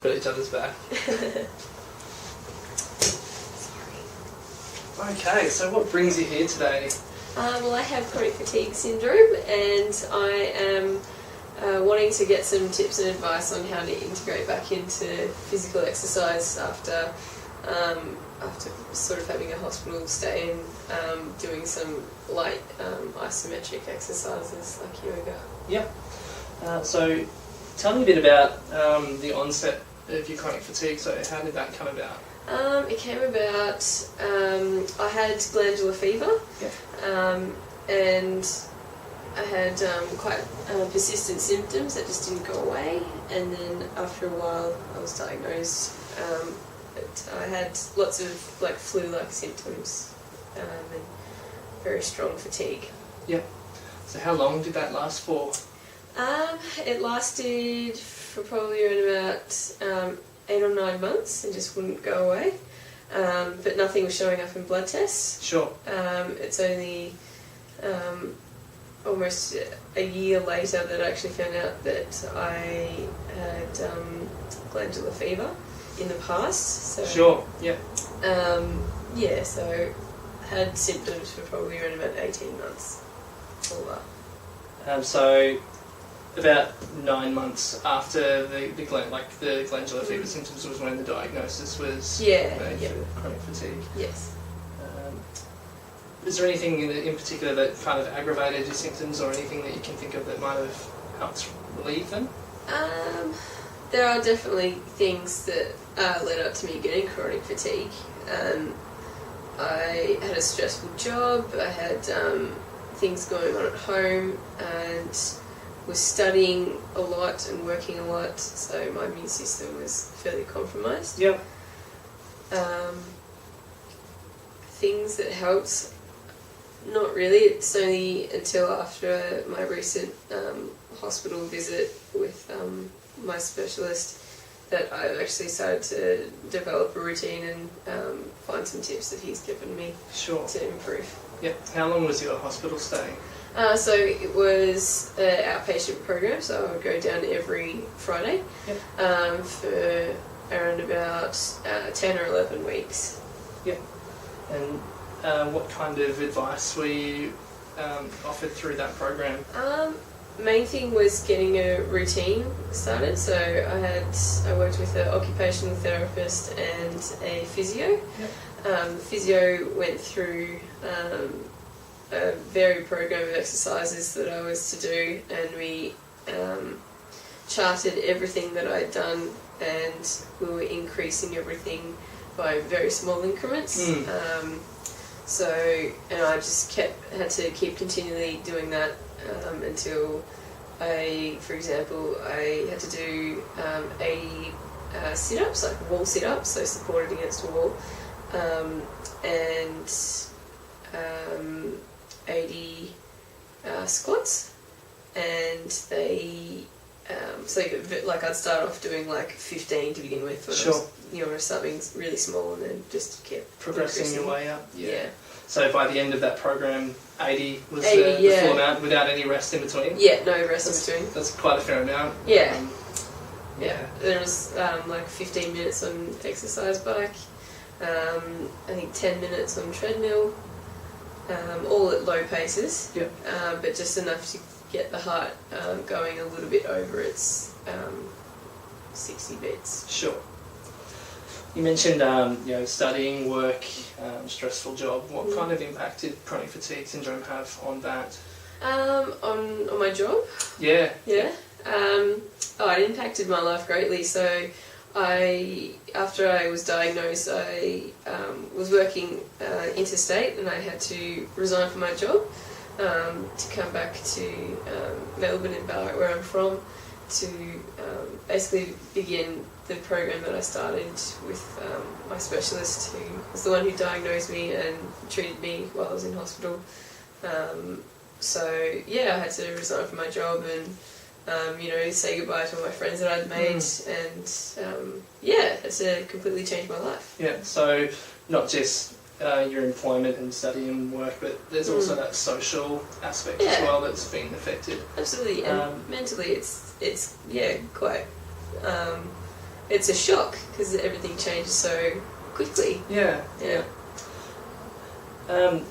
Got each other's back. Okay, so what brings you here today? Well, I have chronic fatigue syndrome, and I am wanting to get some tips and advice on how to integrate back into physical exercise after sort of having a hospital stay and doing some light isometric exercises like yoga. Yeah. So tell me a bit about the onset of your chronic fatigue. So how did that come about? It came about, I had glandular fever, and I had quite persistent symptoms that just didn't go away, and then after a while I was diagnosed. I had lots of like flu-like symptoms and very strong fatigue. Yeah. So how long did that last for? It lasted for probably around about 8 or 9 months and just wouldn't go away. But nothing was showing up in blood tests. Sure. It's only almost a year later that I actually found out that I had glandular fever in the past. So, sure, yeah. Yeah, so I had symptoms for probably around about 18 months. All that. So about 9 months after the glandular fever symptoms was when the diagnosis was made for chronic fatigue. Yes. Is there anything in particular that kind of aggravated your symptoms, or anything that you can think of that might have helped relieve them? There are definitely things that led up to me getting chronic fatigue. I had a stressful job, I had things going on at home, and was studying a lot and working a lot, so my immune system was fairly compromised. Yep. Things that helped, not really. It's only until after my recent hospital visit with my specialist that I actually started to develop a routine and find some tips that he's given me to improve. Yep. How long was your hospital stay? So it was an outpatient program, so I would go down every Friday for around about 10 or 11 weeks. Yep. And what kind of advice were you offered through that program? Main thing was getting a routine started. So I worked with an occupational therapist and a physio. Yep. The physio went through a varied program of exercises that I was to do, and we charted everything that I'd done, and we were increasing everything by very small increments. And I just had to keep continually doing that until for example, I had to do 80 sit-ups, like wall sit-ups, so supported against a wall, and 80 squats, and they so like I'd start off doing like 15 to begin with when I was something really small, and then just kept progressing your way up. Yeah. So by the end of that program, 80 was the full amount without any rest in between? Yeah, no rest in between. That's quite a fair amount. Yeah. There was like 15 minutes on exercise bike, I think 10 minutes on treadmill, all at low paces, but just enough to get the heart going a little bit over its 60 beats. Sure. You mentioned studying, work, stressful job. What kind of impact did chronic fatigue syndrome have on that? On my job? Yeah. It impacted my life greatly. So after I was diagnosed, I was working interstate, and I had to resign from my job to come back to Melbourne and Ballarat, where I'm from, to basically begin the program that I started with my specialist, who was the one who diagnosed me and treated me while I was in hospital. I had to resign from my job and say goodbye to all my friends that I'd made, and had to completely change my life. Yeah, so not just your employment and study and work, but there's also that social aspect as well that's been affected. Absolutely, and mentally it's quite it's a shock because everything changes so quickly. Yeah.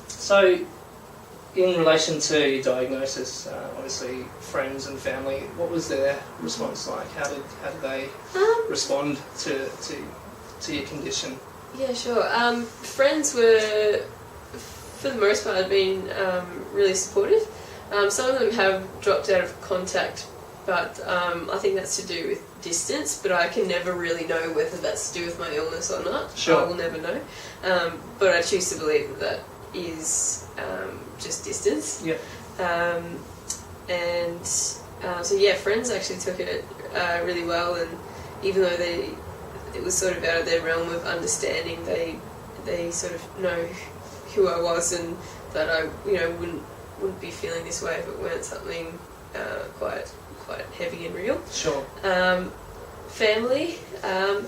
So, in relation to your diagnosis, obviously friends and family, what was their response like? How did they respond to your condition? Yeah, sure. Friends were, for the most part, been really supportive. Some of them have dropped out of contact, but I think that's to do with distance, but I can never really know whether that's to do with my illness or not. Sure. I will never know. But I choose to believe that is just distance. Yep. So yeah, friends actually took it really well, and even though it was sort of out of their realm of understanding, they sort of know who I was and that I wouldn't be feeling this way if it weren't something quite heavy and real. Sure. Family,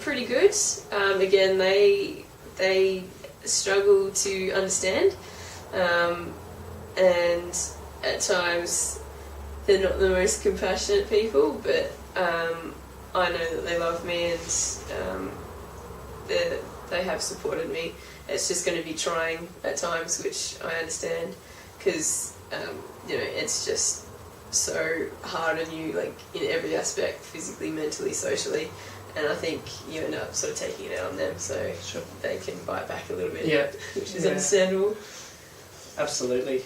pretty good. Again, they struggle to understand, and at times they're not the most compassionate people, but I know that they love me and they have supported me. It's just going to be trying at times, which I understand, because it's just so hard on you, like in every aspect, physically, mentally, socially, and I think you end up sort of taking it out on them, so sure. They can bite back a little bit, yeah, which is understandable. Absolutely.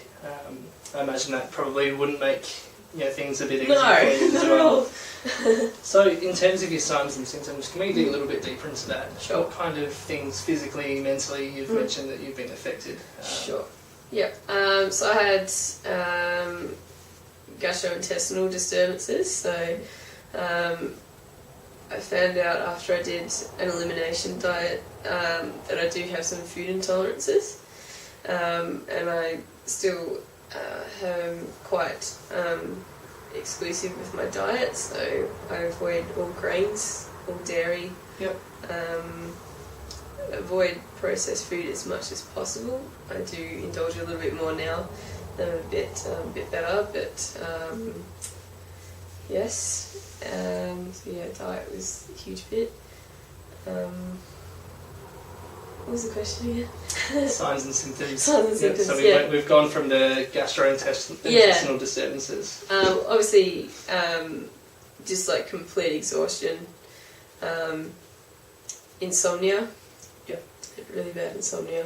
I imagine that probably wouldn't make things a bit easier No, for you as not well. at all. So, in terms of your signs and symptoms, can we dig a little bit deeper into that? Sure. What kind of things, physically, mentally, you've mentioned that you've been affected? Sure. Yeah. So I had gastrointestinal disturbances. So I found out after I did an elimination diet that I do have some food intolerances, and I still am quite exclusive with my diet. So I avoid all grains, all dairy. Yep. Avoid processed food as much as possible. I do indulge a little bit more now. I'm a bit better, but yes. So yeah, diet was a huge bit. What was the question again? Signs and symptoms. Signs and symptoms. So yeah. we've gone from the gastrointestinal disturbances. Obviously, just like complete exhaustion, insomnia. Really bad insomnia.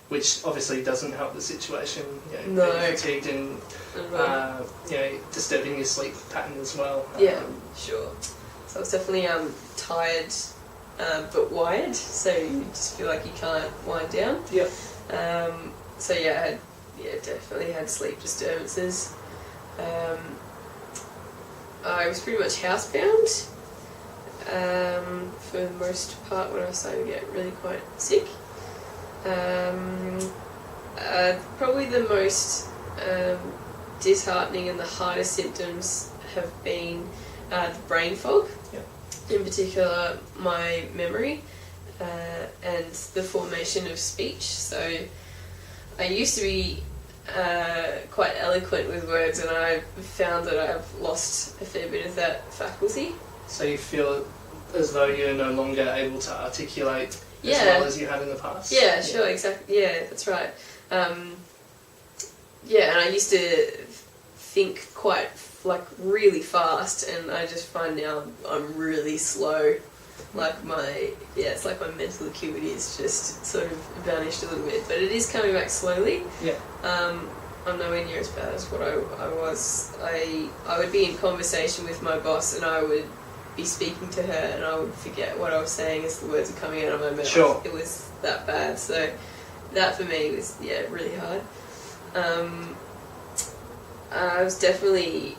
Which obviously doesn't help the situation. No. Being fatigued and disturbing your sleep pattern as well. Yeah, sure. So I was definitely tired, but wired. So you just feel like you can't wind down. Yep. So yeah, definitely had sleep disturbances. I was pretty much housebound. For the most part when I was starting to get really quite sick. Probably the most disheartening and the hardest symptoms have been the brain fog, yep. In particular my memory and the formation of speech. So I used to be quite eloquent with words, and I found that I've lost a fair bit of that faculty. So you feel as though you're no longer able to articulate as well as you had in the past? Yeah, sure, exactly. Yeah, that's right. And I used to think quite really fast, and I just find now I'm really slow. It's like my mental acuity is just sort of vanished a little bit, but it is coming back slowly. Yeah. I'm nowhere near as bad as what I was. I would be in conversation with my boss, and I would be speaking to her, and I would forget what I was saying as the words were coming out of my mouth. Sure. It was that bad. So that for me was really hard. I was definitely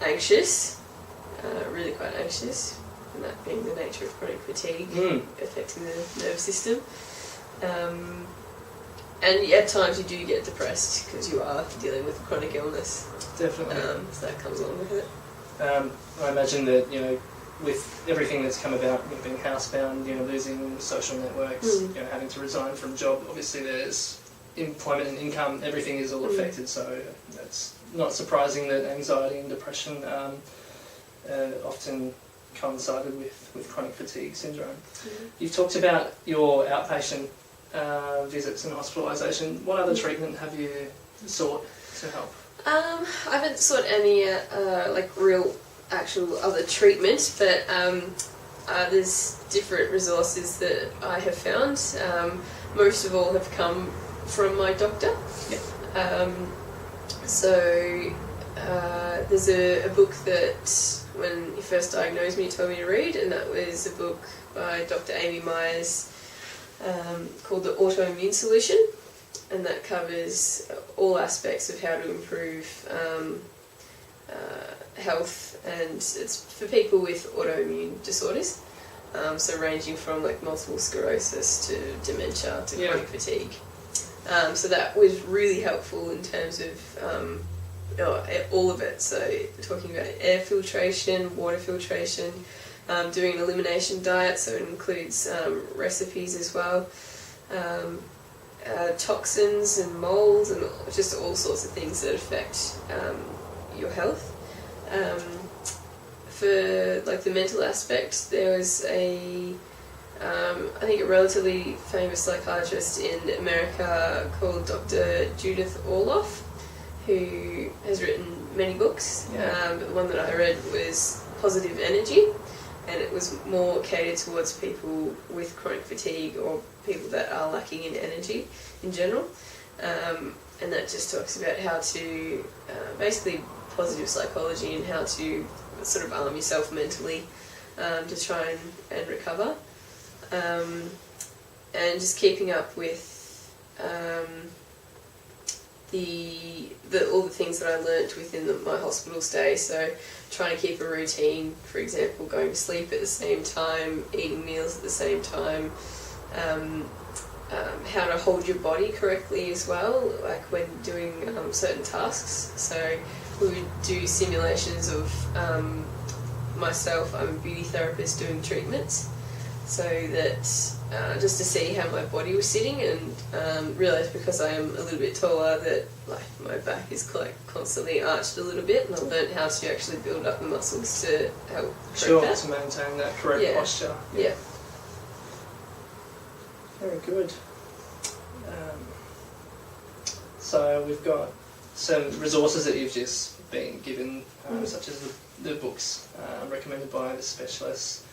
anxious, really quite anxious, and that being the nature of chronic fatigue affecting the nerve system. And at times you do get depressed because you are dealing with a chronic illness. Definitely. So that comes along with it. I imagine that, with everything that's come about, being housebound, losing social networks, having to resign from job, obviously there's employment and income, everything is all affected, so that's not surprising that anxiety and depression often coincided with chronic fatigue syndrome. Mm-hmm. You've talked about your outpatient visits and hospitalisation. What other treatment have you sought to help? I haven't sought any real actual other treatment, but there's different resources that I have found. Most of all have come from my doctor. Yeah. There's a book that when he first diagnosed me he told me to read, and that was a book by Dr. Amy Myers called The Autoimmune Solution, and that covers all aspects of how to improve health, and it's for people with autoimmune disorders, so ranging from like multiple sclerosis to dementia to chronic fatigue. So that was really helpful in terms of all of it, so talking about air filtration, water filtration, doing an elimination diet, so it includes recipes as well, toxins and molds and just all sorts of things that affect your health. For like the mental aspect, there was I think a relatively famous psychiatrist in America called Dr. Judith Orloff, who has written many books, but the one that I read was Positive Energy, and it was more catered towards people with chronic fatigue or people that are lacking in energy in general, and that just talks about how to basically positive psychology and how to sort of arm yourself mentally to try and recover, and just keeping up with all the things that I learnt within my hospital stay. So trying to keep a routine, for example, going to sleep at the same time, eating meals at the same time, how to hold your body correctly as well, like when doing certain tasks. So we would do simulations of myself, I'm a beauty therapist doing treatments, so that just to see how my body was sitting, and realised because I am a little bit taller that like my back is constantly arched a little bit, and I learnt how to actually build up the muscles to help correct that. To maintain that correct posture. Yeah. Very good. So we've got some resources that you've just been given, such as the books recommended by the specialists,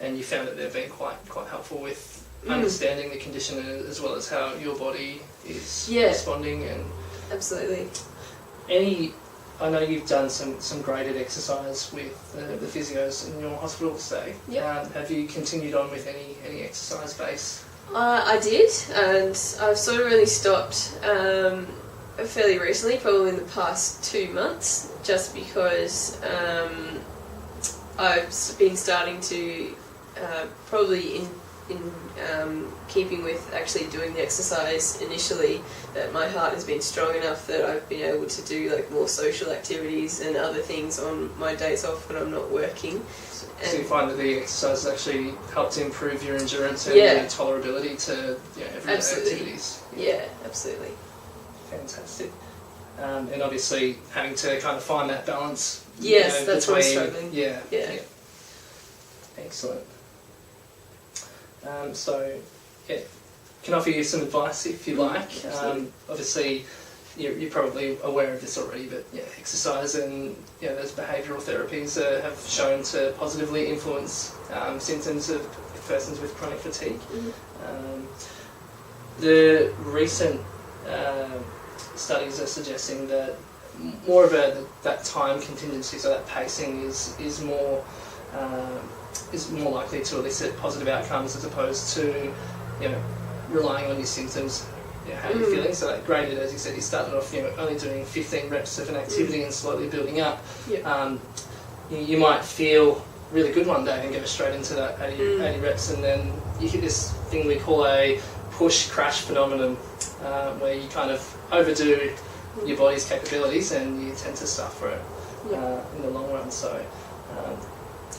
and you found that they've been quite helpful with understanding the condition as well as how your body is responding. And absolutely. I know you've done some graded exercise with the physios in your hospital stay. Yep. Have you continued on with any exercise base? I did, and I've sort of only stopped fairly recently, probably in the past 2 months, just because I've been starting to probably in keeping with actually doing the exercise initially, that my heart has been strong enough that I've been able to do like more social activities and other things on my days off when I'm not working. So you find that the exercise has actually helped improve your endurance and your tolerability to everyday activities? Yeah, absolutely. Fantastic. And obviously having to kind of find that balance. Yes, that's why I'm struggling. Yeah. Excellent. Can offer you some advice if you like. Obviously, you're probably aware of this already, but exercise and those behavioural therapies have shown to positively influence symptoms of persons with chronic fatigue. The recent studies are suggesting that more of that time contingency, so that pacing is more likely to elicit positive outcomes as opposed to relying on your symptoms, how you're feeling. So that graded, as you said, you started off only doing 15 reps of an activity and slowly building up. You might feel really good one day and go straight into that 80 reps, and then you hit this thing we call a push crash phenomenon, where you kind of overdo your body's capabilities and you tend to suffer it in the long run. So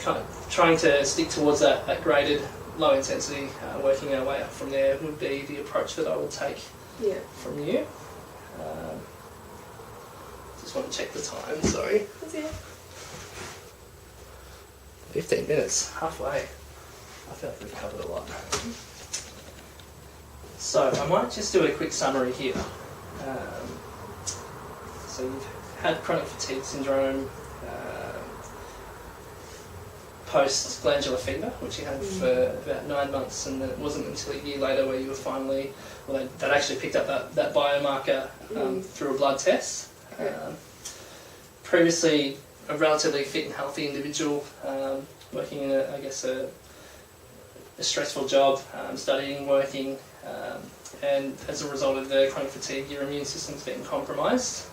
kind of trying to stick towards that graded low intensity, working our way up from there would be the approach that I would take from you. Just want to check the time, sorry. 15 minutes, halfway. I feel like we've covered a lot. So I might just do a quick summary here. So you've had chronic fatigue syndrome, post-glandular fever, which you had for about 9 months, and then it wasn't until a year later where you were finally, well, they'd actually picked up that biomarker through a blood test. Previously, a relatively fit and healthy individual, working in a stressful job, studying, working, and as a result of the chronic fatigue, your immune system's been compromised,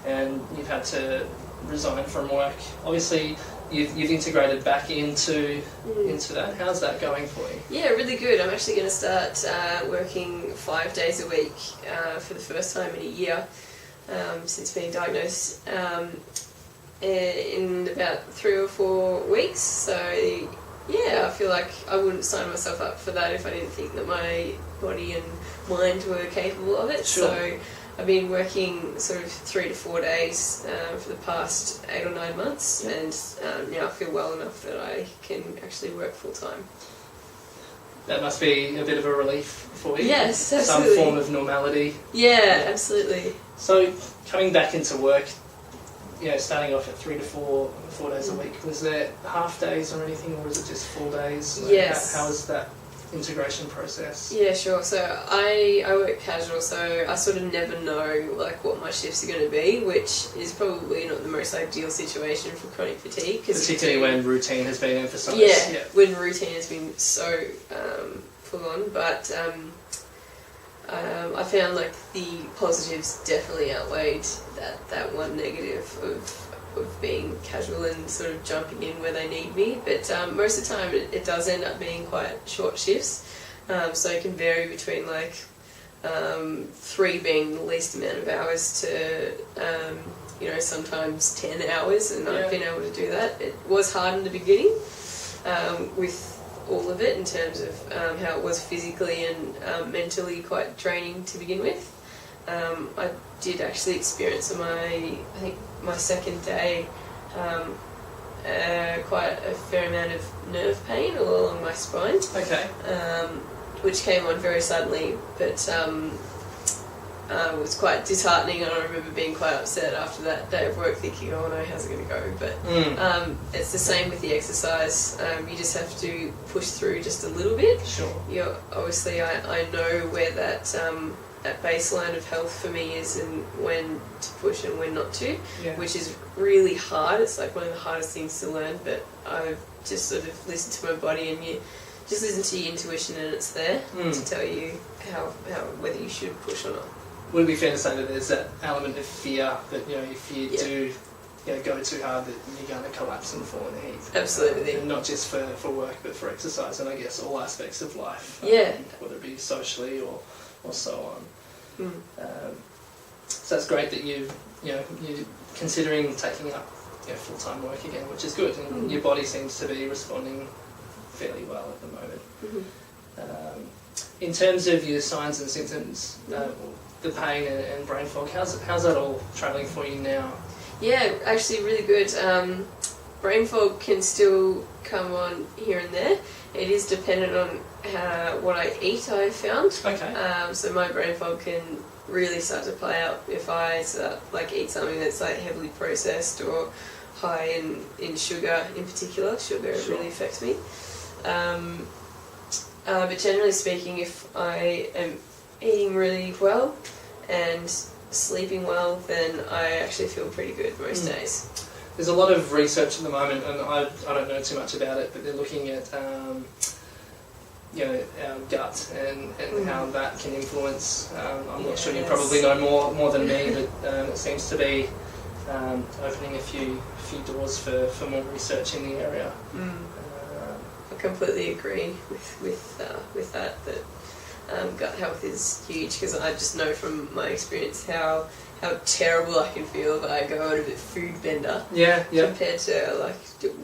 and you've had to resign from work. Obviously, you've integrated back into that. How's that going for you? Yeah, really good. I'm actually going to start working 5 days a week for the first time in a year since being diagnosed, in about 3 or 4 weeks. So yeah, I feel like I wouldn't sign myself up for that if I didn't think that my body and mind were capable of it. Sure. So I've been working sort of 3 to 4 days for the past 8 or 9 months, and now I feel well enough that I can actually work full time. That must be a bit of a relief for you. Yes, absolutely. Some form of normality. Yeah, absolutely. So coming back into work, starting off at 3 to 4 days a week, was there half days or anything, or was it just full days? Yes. How was that integration process? Yeah, sure. So I work casual, so I sort of never know like what my shifts are going to be, which is probably not the most ideal situation for chronic fatigue. Particularly when routine has been emphasised. Yeah, when routine has been so full on, but I found like the positives definitely outweighed that one negative of being casual and sort of jumping in where they need me. But most of the time it does end up being quite short shifts, so it can vary between like 3 being the least amount of hours to sometimes 10 hours, and I've been able to do that. It was hard in the beginning with all of it in terms of how it was physically and mentally quite draining to begin with. I did actually experience my second day quite a fair amount of nerve pain all along my spine. Okay. Which came on very suddenly, but was quite disheartening, and I remember being quite upset after that day of work thinking, oh no, how's it going to go? But it's the same with the exercise. You just have to push through just a little bit. Sure. Obviously I know where that baseline of health for me is, and when to push and when not to, which is really hard. It's like one of the hardest things to learn, but I've just sort of listened to my body, and you just listen to your intuition, and it's there to tell you how whether you should push or not. Would it be fair to say that there's that element of fear that if you do go too hard, that you're going to collapse and fall in a heap? Absolutely. And not just for work, but for exercise, and I guess all aspects of life. Whether it be socially or so on. So that's great that you're considering taking up full-time work again, which is good, and your body seems to be responding fairly well at the moment. In terms of your signs and symptoms, the pain and brain fog, how's that all travelling for you now? Yeah, actually really good. Brain fog can still come on here and there. It is dependent on what I eat, I've found. Okay. So my brain fog can really start to play out if I eat something that's like heavily processed or high in sugar in particular. Sugar really affects me. But generally speaking, if I am eating really well and sleeping well, then I actually feel pretty good most days. There's a lot of research at the moment, and I don't know too much about it, but they're looking at our gut and how that can influence. I'm not sure, you probably know more than me, but it seems to be opening a few doors for more research in the area. I completely agree with that gut health is huge, because I just know from my experience how terrible I can feel if I go on a food bender compared to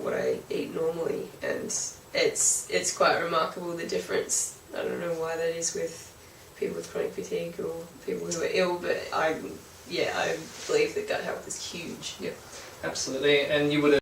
what I eat normally, and it's quite remarkable, the difference. I don't know why that is with people with chronic fatigue or people who are ill, but I believe that gut health is huge. Yeah, absolutely, and you would have